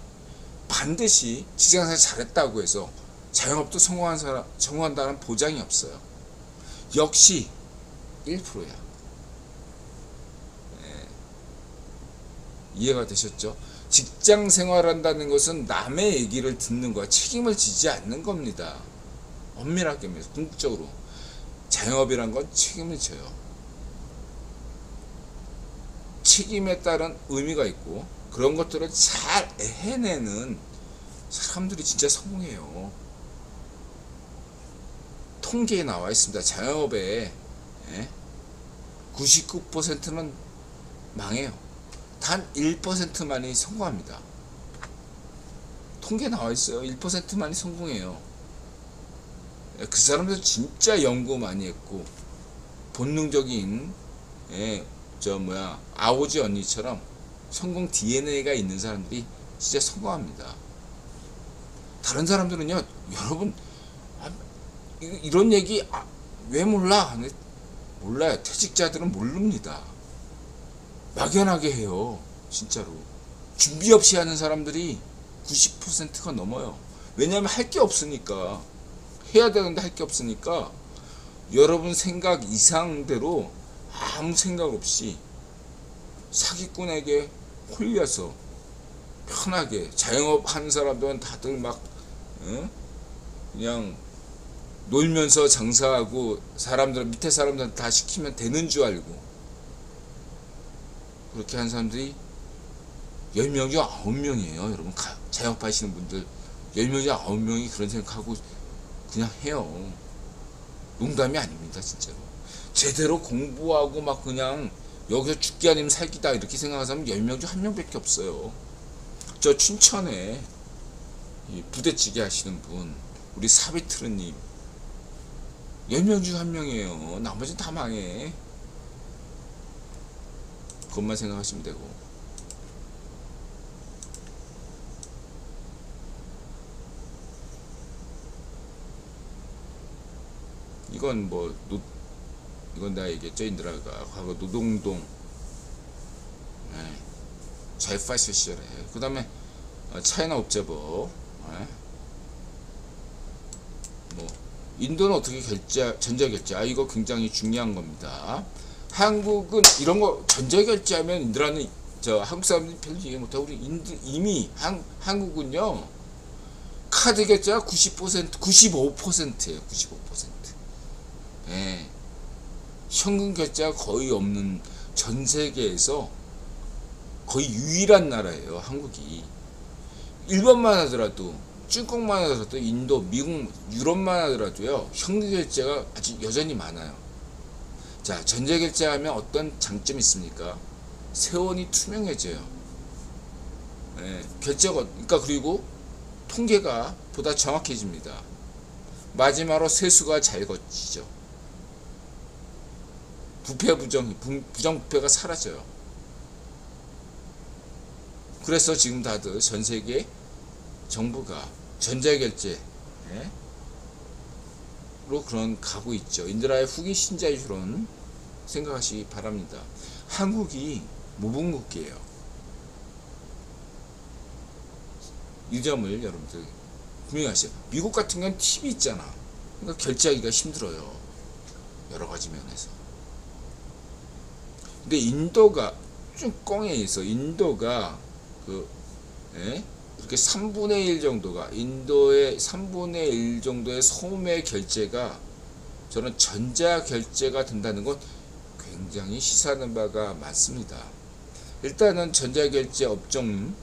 반드시 직장생활 잘했다고 해서 자영업도 성공한다는 보장이 없어요. 역시 1%야. 네. 이해가 되셨죠? 직장생활 한다는 것은 남의 얘기를 듣는 거야. 책임을 지지 않는 겁니다. 엄밀하게 말해서 궁극적으로 자영업이란 건 책임을 져요. 책임에 따른 의미가 있고 그런 것들을 잘 해내는 사람들이 진짜 성공해요. 통계에 나와 있습니다. 자영업의 99%는 망해요. 단 1%만이 성공합니다. 통계에 나와 있어요. 1%만이 성공해요. 그 사람들 진짜 연구 많이 했고 본능적인 아오지 언니처럼 성공 DNA가 있는 사람들이 진짜 성공합니다. 다른 사람들은요, 여러분 이런 얘기 왜 몰라? 몰라요. 퇴직자들은 모릅니다. 막연하게 해요. 진짜로 준비 없이 하는 사람들이 90%가 넘어요. 왜냐하면 할 게 없으니까. 해야 되는데 할 게 없으니까 여러분 생각 이상대로 아무 생각 없이 사기꾼에게 홀려서 편하게 자영업 하는 사람들은 다들 막 그냥 놀면서 장사하고 사람들 밑에 사람들 다 시키면 되는 줄 알고 그렇게 한 사람들이 10명 중 9명이에요. 여러분 자영업 하시는 분들 10명 중 9명이 그런 생각하고 그냥 해요. 농담이 아닙니다. 진짜로 제대로 공부하고 막 그냥 여기서 죽기 아니면 살기다 이렇게 생각하는 사람은 10명 중 1명밖에 없어요. 저 춘천에 부대찌개 하시는 분 우리 사비트르님 10명 중 1명이에요. 나머지는 다 망해. 그것만 생각하시면 되고. 이건 이건 내가 얘기했죠. 인드라가 과거 노동동 자이파이스 시절에 그 다음에 차이나 옵제버 인도는 어떻게 전자결제 이거 굉장히 중요한 겁니다. 한국은 이런 거 전자결제하면 인도라는 한국 사람들이 별로 이해 못하고 우리 이미 한국은요 카드 결제가 95%예요. 95%. 예. 현금 결제가 거의 없는 전 세계에서 거의 유일한 나라예요. 한국이. 일본만 하더라도 중국만 하더라도 인도, 미국, 유럽만 하더라도요 현금 결제가 아직 여전히 많아요. 자, 전자 결제하면 어떤 장점이 있습니까? 세원이 투명해져요. 예, 결제가 그러니까 그리고 통계가 보다 정확해집니다. 마지막으로 세수가 잘 거치죠. 부정부패가 사라져요. 그래서 지금 다들 전세계 정부가 전자결제로 그런 가고 있죠. 인드라의 후기 신자유론 생각하시기 바랍니다. 한국이 무분국기예요. 이 점을 여러분들 분명히 아시죠. 미국 같은 건 팁이 있잖아. 그러니까 결제하기가 힘들어요. 여러 가지 면에서. 근데 인도가 쭈껑에 있어. 인도가 이렇게 3분의 1 정도가, 인도의 3분의 1 정도의 소매 결제가 저는 전자 결제가 된다는 건 굉장히 시사하는 바가 많습니다. 일단은 전자 결제 업종,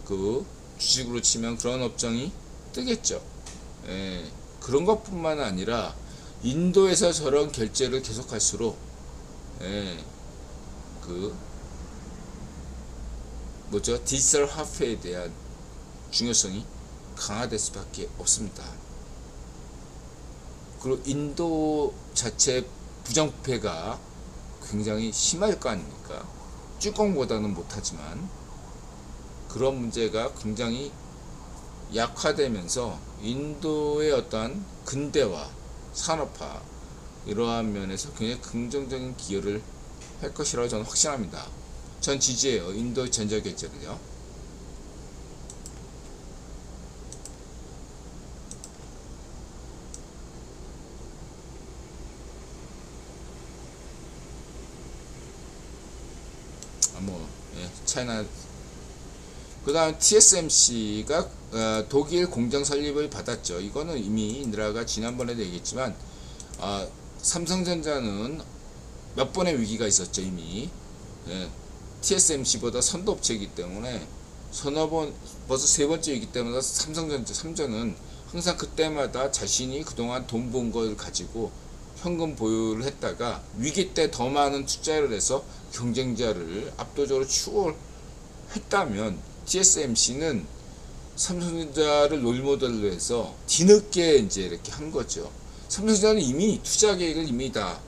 그 주식으로 치면 그런 업종이 뜨겠죠. 그런 것뿐만 아니라 인도에서 저런 결제를 계속할수록 그 디지털 화폐에 대한 중요성이 강화될 수밖에 없습니다. 그리고 인도 자체 부정부패가 굉장히 심할 거 아닙니까? 쭈껑보다는 못하지만 그런 문제가 굉장히 약화되면서 인도의 어떤 근대화, 산업화 이러한 면에서 굉장히 긍정적인 기여를 할 것이라고 저는 확신합니다. 전 지지해요. 인도 전자결제를요. 차이나. 그 다음 TSMC가 독일 공장 설립을 받았죠. 이거는 이미 인드라가 지난번에도 얘기했지만 삼성전자는 몇 번의 위기가 있었죠. 이미 TSMC보다 선도업체이기 때문에 벌써 세 번째이기 때문에 삼성전자는 항상 그때마다 자신이 그동안 돈 번 걸 가지고 현금 보유를 했다가 위기 때 더 많은 투자를 해서 경쟁자를 압도적으로 추월했다면 TSMC는 삼성전자를 롤모델로 해서 뒤늦게 이제 이렇게 한 거죠. 삼성전자는 이미 투자 계획을 이미 다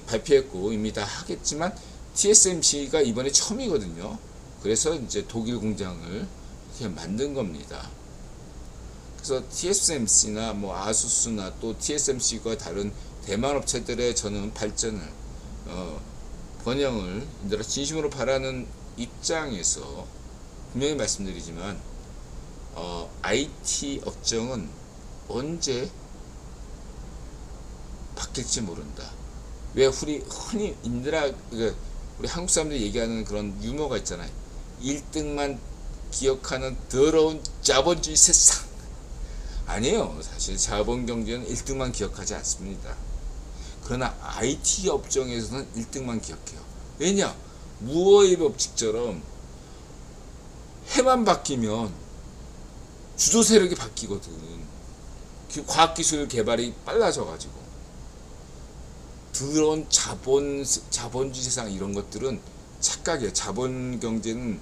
발표했고 이미 다 하겠지만 TSMC가 이번에 처음이거든요. 그래서 이제 독일 공장을 이렇게 만든 겁니다. 그래서 TSMC나 아수스나 또 TSMC와 다른 대만 업체들의 저는 발전을 번영을 인더라 진심으로 바라는 입장에서 분명히 말씀드리지만 IT 업종은 언제 바뀔지 모른다. 왜 흔히 인더라 우리 한국 사람들이 얘기하는 그런 유머가 있잖아요. 1등만 기억하는 더러운 자본주의 세상. 아니에요. 사실 자본 경제는 1등만 기억하지 않습니다. 그러나 IT 업종에서는 1등만 기억해요. 왜냐? 무어의 법칙처럼 해만 바뀌면 주도 세력이 바뀌거든. 과학기술 개발이 빨라져가지고 더러운 자본주의 세상 이런 것들은 착각이에요. 자본 경제는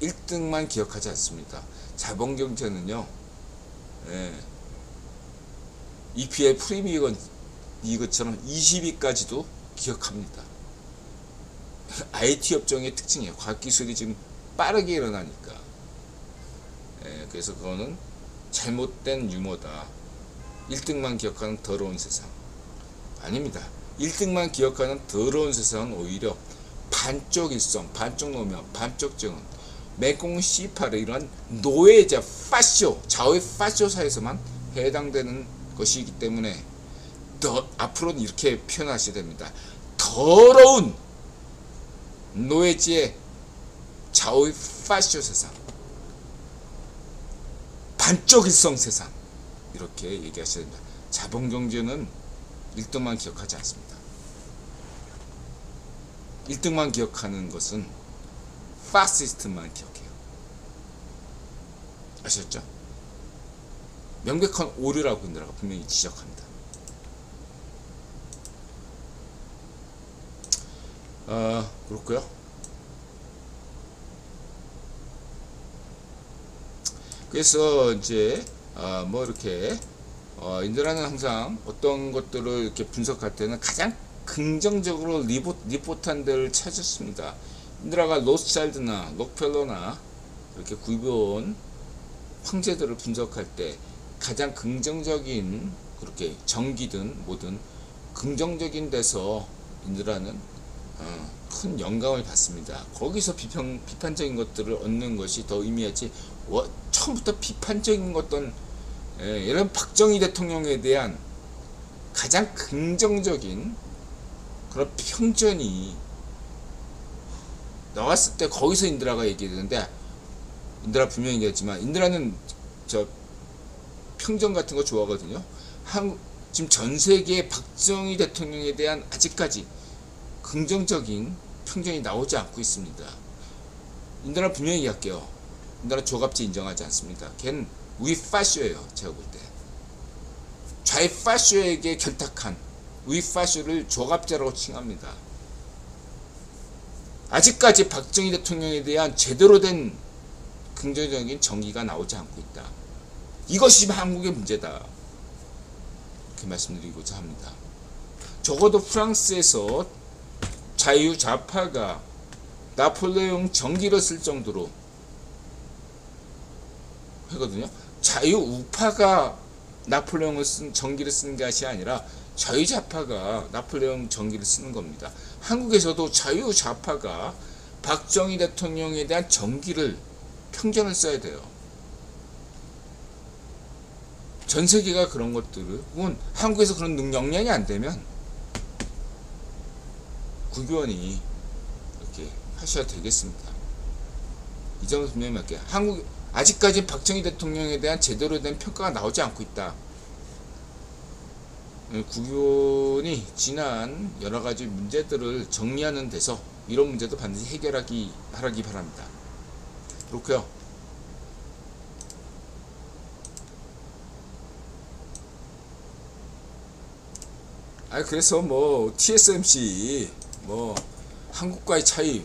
1등만 기억하지 않습니다. 자본 경제는요, EPL 프리미엄 이것처럼 20위까지도 기억합니다. IT 업종의 특징이에요. 과학기술이 지금 빠르게 일어나니까. 그래서 그거는 잘못된 유머다. 1등만 기억하는 더러운 세상. 아닙니다. 1등만 기억하는 더러운 세상은 오히려 반쪽 일성, 반쪽 노명, 반쪽 증언, 맹공 C8의 이런 노예자, 파쇼, 좌우의 파쇼사에서만 해당되는 것이기 때문에 앞으로는 이렇게 표현하셔야 됩니다. 더러운 노예지의 좌우의 파쇼 세상, 반쪽 일성 세상, 이렇게 얘기하셔야 됩니다. 자본경제는 1등만 기억하지 않습니다. 1등만 기억하는 것은 파시스트만 기억해요. 아셨죠? 명백한 오류라고 인드라가 분명히 지적합니다. 그렇고요. 그래서 이제 이렇게 인드라는 항상 어떤 것들을 이렇게 분석할 때는 가장 긍정적으로 리포트한 데를 찾았습니다. 인드라가 로스차일드나 록펠러나 이렇게 구입해온 황제들을 분석할 때 가장 긍정적인, 그렇게 정기든 뭐든 긍정적인 데서 인드라는 큰 영감을 받습니다. 거기서 비판적인 것들을 얻는 것이 더 의미하지, 처음부터 비판적인 어떤 이런 박정희 대통령에 대한 가장 긍정적인 그런 평전이 나왔을 때 거기서 인드라가 얘기했는데, 인드라 분명히 얘기했지만 인드라는 저 평정 같은 거 좋아하거든요. 지금 전 세계에 박정희 대통령에 대한 아직까지 긍정적인 평정이 나오지 않고 있습니다. 인드라 분명히 얘기할게요. 인드라 조갑제 인정하지 않습니다. 걔는 우이파쇼예요. 제가 볼 때 좌이파쇼에게 결탁한 우이파쇼를 조갑제라고 칭합니다. 아직까지 박정희 대통령에 대한 제대로 된 긍정적인 정의가 나오지 않고 있다. 이것이 한국의 문제다. 이렇게 말씀드리고자 합니다. 적어도 프랑스에서 자유좌파가 나폴레옹 전기를 쓸 정도로 하거든요. 자유우파가 나폴레옹을 전기를 쓰는 것이 아니라 자유좌파가 나폴레옹 전기를 쓰는 겁니다. 한국에서도 자유좌파가 박정희 대통령에 대한 전기를 평전을 써야 돼요. 전 세계가 그런 것들을, 혹은 한국에서 그런 역량이 안 되면 국유원이 이렇게 하셔야 되겠습니다. 이 점을 분명히 말할게요. 아직까지 박정희 대통령에 대한 제대로 된 평가가 나오지 않고 있다. 국유원이 지난 여러 가지 문제들을 정리하는 데서 이런 문제도 반드시 해결하기 바랍니다. 그렇고요. 그래서 뭐 TSMC 뭐 한국과의 차이,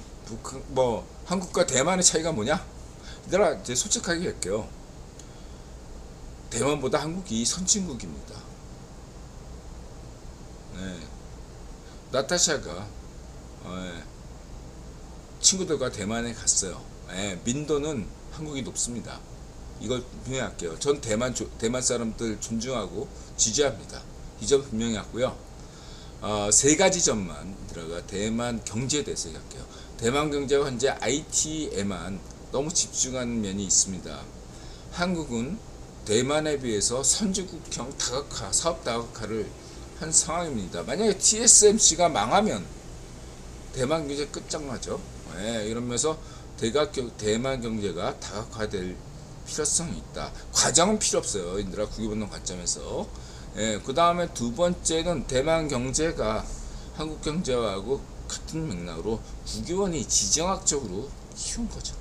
뭐 한국과 대만의 차이가 뭐냐? 얘들아, 이제 솔직하게 할게요. 대만보다 한국이 선진국입니다. 네. 나타샤가 친구들과 대만에 갔어요. 민도는 한국이 높습니다. 이걸 분명히 할게요. 전 대만 사람들 존중하고 지지합니다. 이 점 분명히 하고요. 세 가지 점만 들어가 대만 경제에 대해서 얘기할게요. 대만 경제가 현재 IT에만 너무 집중하는 면이 있습니다. 한국은 대만에 비해서 선진국형 다각화, 사업 다각화를 한 상황입니다. 만약에 TSMC가 망하면 대만 경제 끝장나죠. 이러면서 대만 경제가 다각화될 필요성이 있다. 과정은 필요 없어요. 인들아, 국유본능 관점에서. 그 다음에 두 번째는 대만 경제가 한국 경제하고 같은 맥락으로 국유원이 지정학적으로 키운 거죠.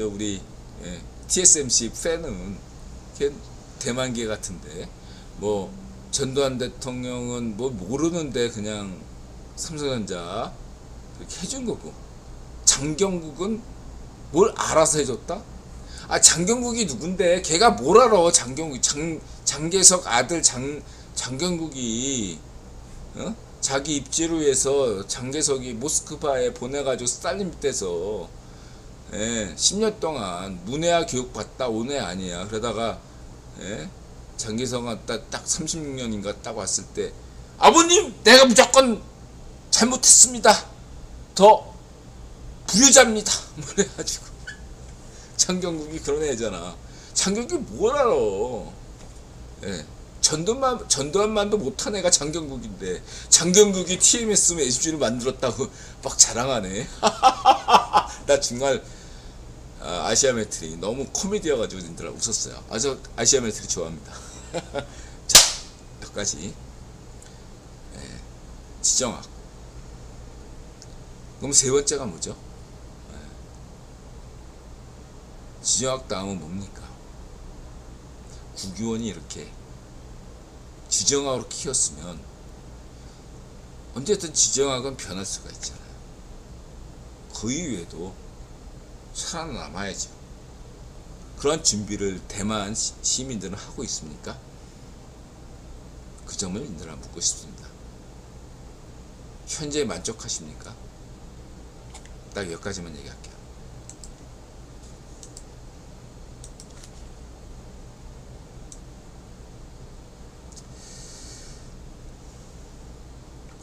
우리 TSMC 팬은 대만계 같은데, 뭐 전두환 대통령은 뭐 모르는데 그냥 삼성전자 그렇게 해준 거고, 장경국은 뭘 알아서 해줬다? 장경국이 누군데? 걔가 뭘 알아? 장경국, 장개석 아들 장경국이 자기 입지를 위해서 장개석이 모스크바에 보내가지고 스탈린 밑에서 10년 동안 문해화 교육 받다 온 애 아니야. 그러다가 장개석한테 딱 36년인가 딱 왔을 때, 아버님, 내가 무조건 잘못했습니다. 더 부유자입니다. 뭐 그래가지고 장경국이 그런 애잖아. 장경국이 뭘 알아? 전두환만도 못한 애가 장경국인데, 장경국이 TMS SG를 만들었다고 막 자랑하네. 나 정말 아시아 메트리 너무 코미디여가지고 님들 웃었어요. 저 아시아 메트리 좋아합니다. 자, 여기까지. 지정학. 그럼 세 번째가 뭐죠? 지정학 다음은 뭡니까? 국유원이 이렇게 지정학으로 키웠으면 언제든 지정학은 변할 수가 있잖아요. 그 이후에도 살아남아야죠. 그런 준비를 대만 시민들은 하고 있습니까? 그 점을 인들아 묻고 싶습니다. 현재 만족하십니까? 딱 여기까지만 얘기할게요.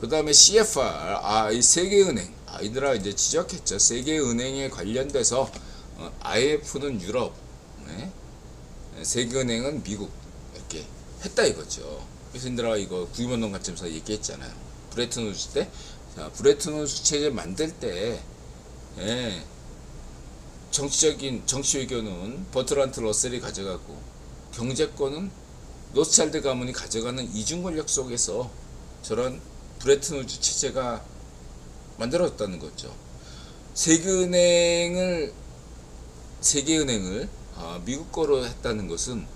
그 다음에 CFR, 이 세계은행, 이들아 이제 지적했죠. 세계은행에 관련돼서 IMF는 유럽, 세계은행은 미국 이렇게 했다 이거죠. 그래서 이들아 이거 국유본능 관점에서 얘기했잖아요. 브레튼 우즈 때. 자, 브레튼 우즈 체제 만들 때 정치 외교는 버트란트 러셀이 가져가고 경제권은 로스차일드 가문이 가져가는 이중 권력 속에서 저런 브레튼 우즈 체제가 만들어졌다는 거죠. 세계은행을 미국 거로 했다는 것은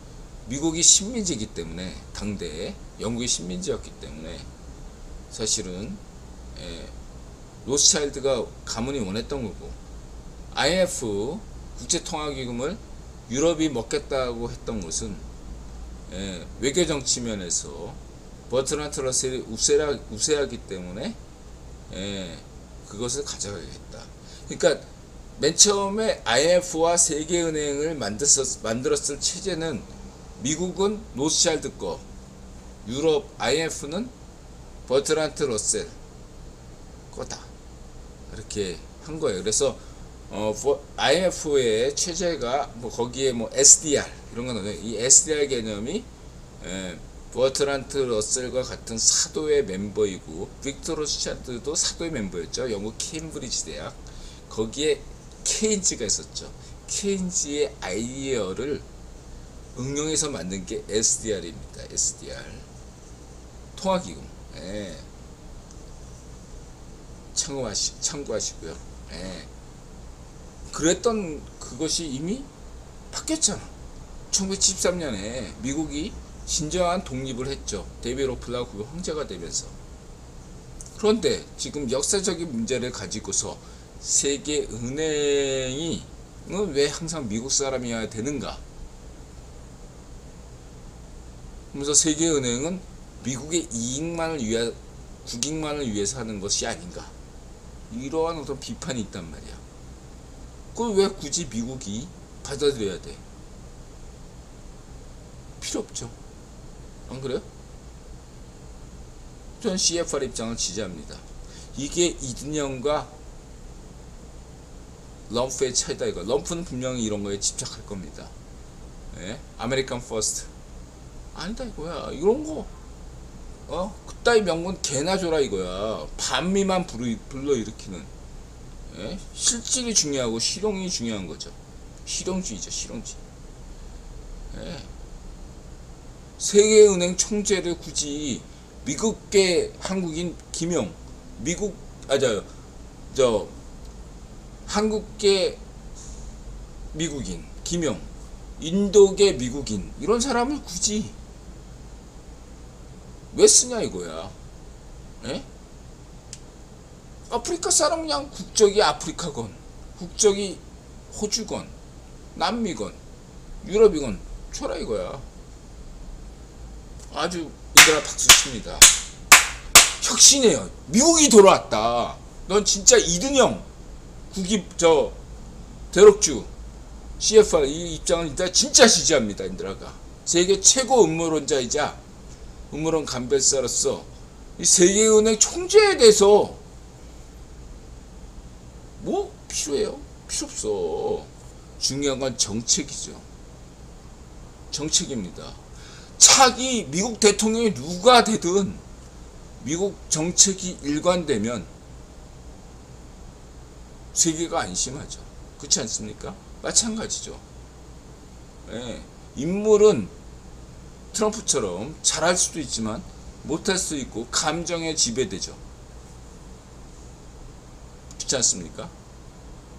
미국이 식민지이기 때문에, 당대에 영국이 식민지였기 때문에 사실은 로스차일드가 가문이 원했던 거고, IMF 국제통화기금을 유럽이 먹겠다고 했던 것은 외교정치 면에서 버트란트 러셀이 우세하기 때문에 그것을 가져가겠다. 그러니까 맨 처음에 IMF와 세계은행을 만들었을 체제는 미국은 로스차일드 거, 유럽 IMF는 버트란트 러셀 거다, 이렇게 한 거예요. 그래서 IMF의 체제가 뭐 거기에 뭐 SDR 이런 거 넣어요. 이 SDR 개념이 버트란트 러셀과 같은 사도의 멤버이고, 빅터 로스차일드도 사도의 멤버였죠. 영국 케임브리지 대학. 거기에 케인즈가 있었죠. 케인즈의 아이디어를 응용해서 만든 게 SDR입니다. SDR 통화기금. 참고하시고요. 그랬던 그것이 이미 바뀌었잖아. 1973년에 미국이 진정한 독립을 했죠. 데이비드 로클라고 황제가 되면서. 그런데 지금 역사적인 문제를 가지고서 세계은행이 왜 항상 미국 사람이어야 되는가? 그러면서 세계은행은 미국의 국익만을 위해서 하는 것이 아닌가? 이러한 어떤 비판이 있단 말이야. 그걸 왜 굳이 미국이 받아들여야 돼? 필요 없죠. 안 그래요? 전 CFR 입장을 지지합니다. 이게 이든영과 럼프의 차이다 이거. 럼프는 분명히 이런 거에 집착할 겁니다. 아메리칸 퍼스트 아니다 이거야. 이런 거 그따위 명분 개나 줘라 이거야. 반미만 불러일으키는 실질이 중요하고 실용이 중요한 거죠. 실용주의죠. 실용주의. 세계은행 총재를 굳이 미국계 한국인 김용, 한국계 미국인 김용, 인도계 미국인, 이런 사람을 굳이 왜 쓰냐 이거야. 아프리카 사람 그냥 국적이 아프리카건, 국적이 호주건, 남미건, 유럽이건 줘라 이거야. 아주 이들아 박수 칩니다. 혁신이에요. 미국이 돌아왔다. 넌 진짜 이든영 대록주 CFR 이 입장을 일단 진짜 지지합니다. 인드라가 세계 최고 음모론자이자 음모론 감별사로서 이 세계은행 총재에 대해서 뭐 필요해요? 필요 없어. 중요한 건 정책이죠. 정책입니다. 차기 미국 대통령이 누가 되든 미국 정책이 일관되면 세계가 안심하죠. 그렇지 않습니까? 마찬가지죠. 인물은 트럼프처럼 잘할 수도 있지만 못할 수도 있고 감정에 지배되죠. 그렇지 않습니까?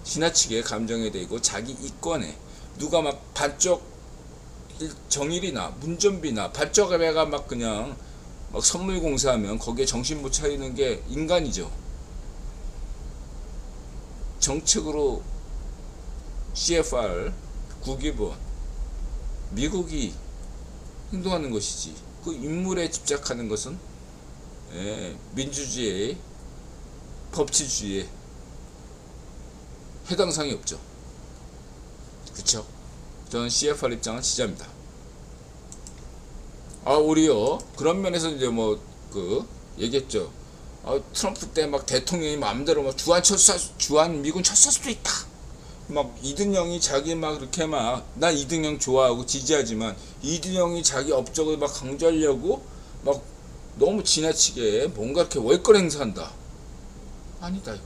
지나치게 감정에 대고 자기 이권에 누가 막 반쪽 정일이나 문전비나 발적배가 막 그냥 막 선물 공사하면 거기에 정신 못 차리는 게 인간이죠. 정책으로 CFR 국익원 미국이 행동하는 것이지 그 인물에 집착하는 것은 민주주의, 법치주의에 해당사항이 없죠. 그쵸? 저는 CFR 입장을 지지합니다. 오히려 그런 면에서 이제 얘기했죠. 트럼프 때 막 대통령이 마음대로 막 주한 미군 철수할 수도 있다. 막 이든영이 자기 막 이렇게 난 이든영 좋아하고 지지하지만 이든영이 자기 업적을 막 강조하려고 막 너무 지나치게 뭔가 이렇게 월권 행사한다. 아니다 이거.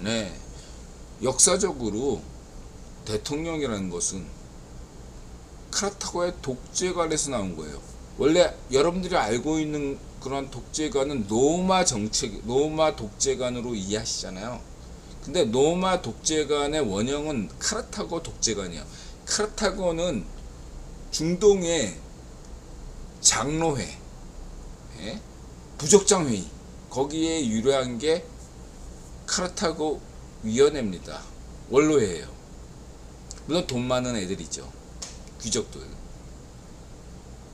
네, 역사적으로 대통령이라는 것은 카르타고의 독재관에서 나온 거예요. 원래 여러분들이 알고 있는 그런 독재관은 로마 정책, 로마 독재관으로 이해하시잖아요. 근데 로마 독재관의 원형은 카르타고 독재관이에요. 카르타고는 중동의 장로회, 예? 부족장회의, 거기에 유래한 게 카르타고 위원회입니다. 원로회예요. 물론 돈 많은 애들이죠. 귀족들.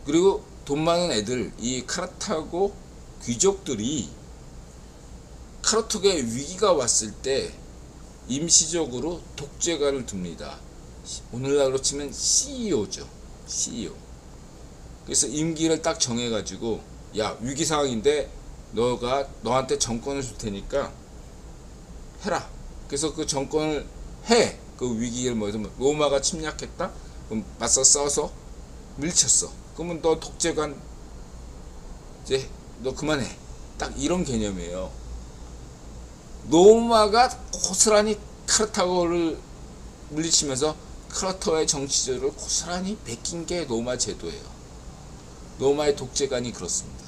그리고 돈 많은 애들, 이 카르타고 귀족들이 카르타고에 위기가 왔을 때 임시적으로 독재관을 둡니다. 오늘날로 치면 CEO죠. CEO. 그래서 임기를 딱 정해가지고, 야, 위기 상황인데 너한테 정권을 줄 테니까 해라. 그래서 그 정권을 해. 그 위기를 뭐해서 로마가 침략했다. 그럼 맞서 싸워서 밀쳤어. 그러면 너 독재관 이제 너 그만해. 딱 이런 개념이에요. 로마가 고스란히 카르타고를 물리치면서 카르타고의 정치제도를 고스란히 베낀 게 로마 제도예요. 로마의 독재관이 그렇습니다.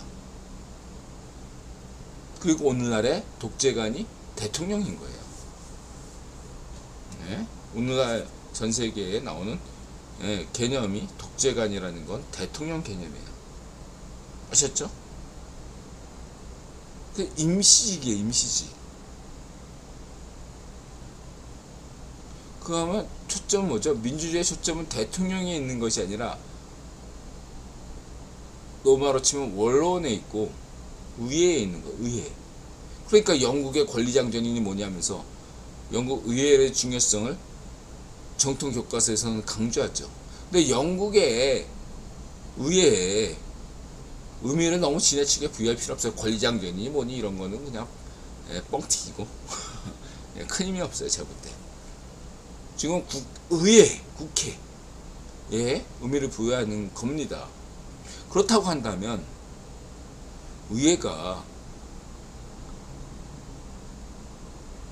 그리고 오늘날의 독재관이 대통령인 거예요. 네? 오늘날 전 세계에 나오는 개념이 독재관이라는 건 대통령 개념이에요. 아셨죠? 그 임시직이에요, 임시직. 그러면 초점은 뭐죠? 민주주의의 초점은 대통령에 있는 것이 아니라 로마로 치면 원론에 있고 의회에 있는 거, 의회. 그러니까 영국의 권리장전이 뭐냐면서 영국 의회의 중요성을 정통 교과서에서는 강조하죠. 근데 영국의 의회에 의미를 너무 지나치게 부여할 필요 없어요. 권리장전이 뭐니 이런 거는 그냥 뻥튀기고 큰 힘이 없어요. 제가 볼 때. 지금 의회, 국회에 의미를 부여하는 겁니다. 그렇다고 한다면 의회가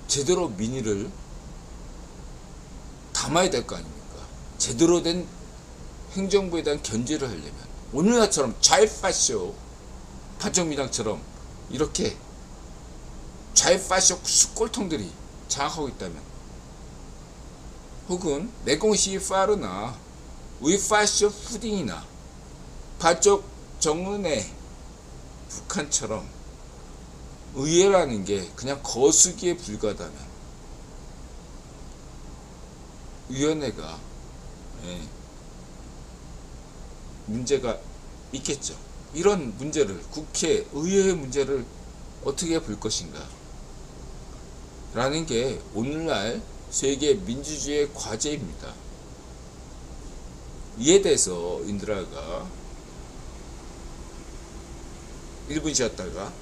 제대로 민의를 담아야 될 거 아닙니까? 제대로 된 행정부에 대한 견제를 하려면 오늘날처럼 좌익파쇼 판정미당처럼 이렇게 좌익파쇼 꼴통들이 장악하고 있다면, 혹은 내공시 파르나 위파쇼 푸딩이나 파쪽 정은의 북한처럼 의회라는 게 그냥 거수기에 불과하다면 위원회가 문제가 있겠죠. 이런 문제를, 국회, 의회의 문제를 어떻게 볼 것인가 라는 게 오늘날 세계 민주주의의 과제입니다. 이에 대해서 인드라가 1분 쉬었다가